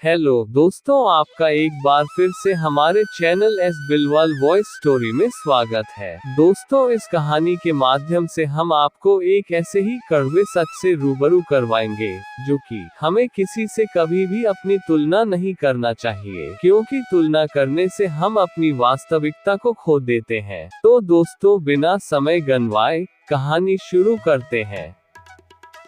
Hello दोस्तों, आपका एक बार फिर से हमारे channel S Bilwal voice story में स्वागत है। दोस्तों, इस कहानी के माध्यम से हम आपको एक ऐसे ही कड़वे सच से रूबरू करवाएंगे जो कि हमें किसी से कभी भी अपनी तुलना नहीं करना चाहिए, क्योंकि तुलना करने से हम अपनी वास्तविकता को खो देते हैं। तो दोस्तों, बिना समय गंवाए कहानी शुरू करते हैं।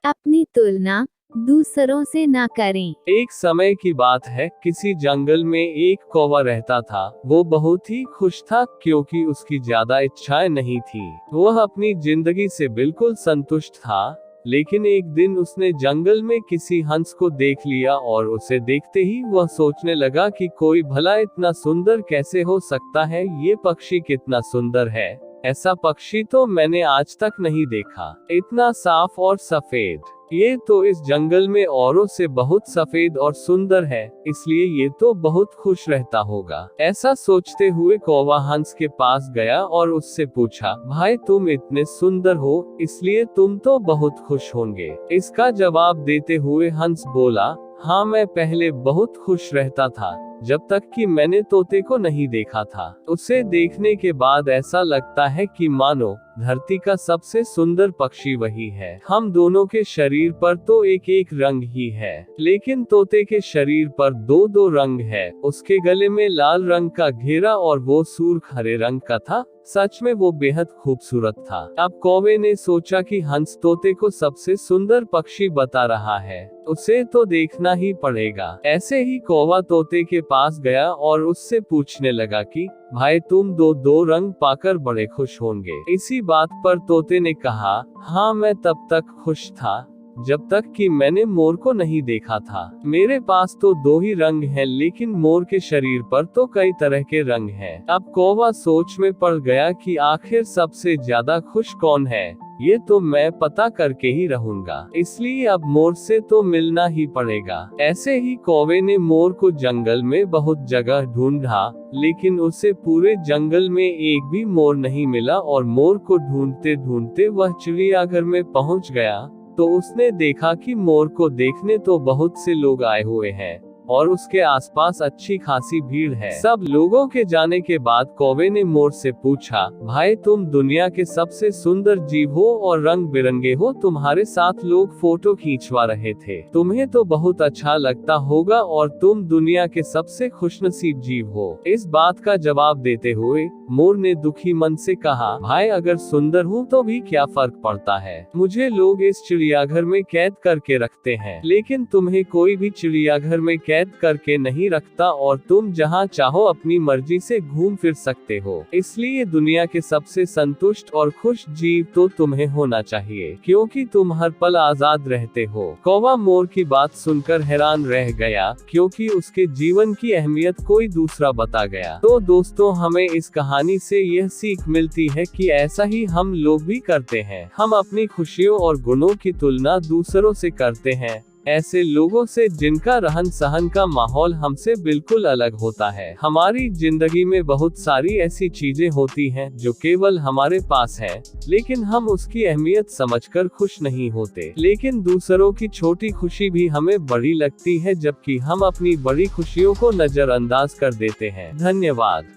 अपनी तुलना दूसरों से ना करें। एक समय की बात है, किसी जंगल में एक कौवा रहता था। वो बहुत ही खुश था क्योंकि उसकी ज्यादा इच्छाएं नहीं थी। वह अपनी जिंदगी से बिल्कुल संतुष्ट था। लेकिन एक दिन उसने जंगल में किसी हंस को देख लिया और उसे देखते ही वह सोचने लगा कि कोई भला इतना सुंदर कैसे हो सकता है। ये पक्षी कितना सुंदर है, ऐसा पक्षी तो मैंने आज तक नहीं देखा। इतना साफ और सफेद, ये तो इस जंगल में औरों से बहुत सफेद और सुंदर है, इसलिए ये तो बहुत खुश रहता होगा। ऐसा सोचते हुए कौवा हंस के पास गया और उससे पूछा, भाई तुम इतने सुंदर हो, इसलिए तुम तो बहुत खुश होंगे। इसका जवाब देते हुए हंस बोला, हाँ, मैं पहले बहुत खुश रहता था जब तक कि मैंने तोते को नहीं देखा था। उसे देखने के बाद ऐसा लगता है कि मानो धरती का सबसे सुंदर पक्षी वही है। हम दोनों के शरीर पर तो एक एक रंग ही है, लेकिन तोते के शरीर पर दो दो रंग है। उसके गले में लाल रंग का घेरा और वो सूर्ख हरे रंग का था। सच में वो बेहद खूबसूरत था। अब कौवे ने सोचा कि हंस तोते को सबसे सुंदर पक्षी बता रहा है, उसे तो देखना ही पड़ेगा। ऐसे ही कौवा तोते के पास गया और उससे पूछने लगा कि भाई तुम दो रंग पाकर बड़े खुश होंगे। इसी बात पर तोते ने कहा, हाँ, मैं तब तक खुश था जब तक कि मैंने मोर को नहीं देखा था। मेरे पास तो दो ही रंग हैं, लेकिन मोर के शरीर पर तो कई तरह के रंग हैं। अब कौवा सोच में पड़ गया कि आखिर सबसे ज्यादा खुश कौन है। ये तो मैं पता करके ही रहूंगा, इसलिए अब मोर से तो मिलना ही पड़ेगा। ऐसे ही कौवे ने मोर को जंगल में बहुत जगह ढूंढा, लेकिन उसे पूरे जंगल में एक भी मोर नहीं मिला। और मोर को ढूंढते ढूंढते वह चिड़ियाघर में पहुंच गया तो उसने देखा कि मोर को देखने तो बहुत से लोग आए हुए हैं और उसके आसपास अच्छी खासी भीड़ है। सब लोगों के जाने के बाद कौवे ने मोर से पूछा, भाई तुम दुनिया के सबसे सुंदर जीव हो और रंग बिरंगे हो, तुम्हारे साथ लोग फोटो खींचवा रहे थे, तुम्हें तो बहुत अच्छा लगता होगा और तुम दुनिया के सबसे खुशनसीब जीव हो। इस बात का जवाब देते हुए मोर ने दुखी मन से कहा, भाई अगर सुंदर हूँ तो भी क्या फर्क पड़ता है, मुझे लोग इस चिड़ियाघर में कैद करके रखते हैं, लेकिन तुम्हें कोई भी चिड़ियाघर में कैद करके नहीं रखता और तुम जहां चाहो अपनी मर्जी से घूम फिर सकते हो। इसलिए दुनिया के सबसे संतुष्ट और खुश जीव तो तुम्हें होना चाहिए, क्योंकि तुम हर पल आजाद रहते हो। कौवा मोर की बात सुनकर हैरान रह गया, क्योंकि उसके जीवन की अहमियत कोई दूसरा बता गया। तो दोस्तों, हमें इस कहानी से यह सीख मिलती है कि ऐसा ही हम लोग भी करते हैं। हम अपनी खुशियों और गुणों की तुलना दूसरों से करते हैं, ऐसे लोगों से जिनका रहन सहन का माहौल हमसे बिल्कुल अलग होता है। हमारी जिंदगी में बहुत सारी ऐसी चीजें होती हैं जो केवल हमारे पास है, लेकिन हम उसकी अहमियत समझकर खुश नहीं होते। लेकिन दूसरों की छोटी खुशी भी हमें बड़ी लगती है, जबकि हम अपनी बड़ी खुशियों को नजरअंदाज कर देते हैं। धन्यवाद।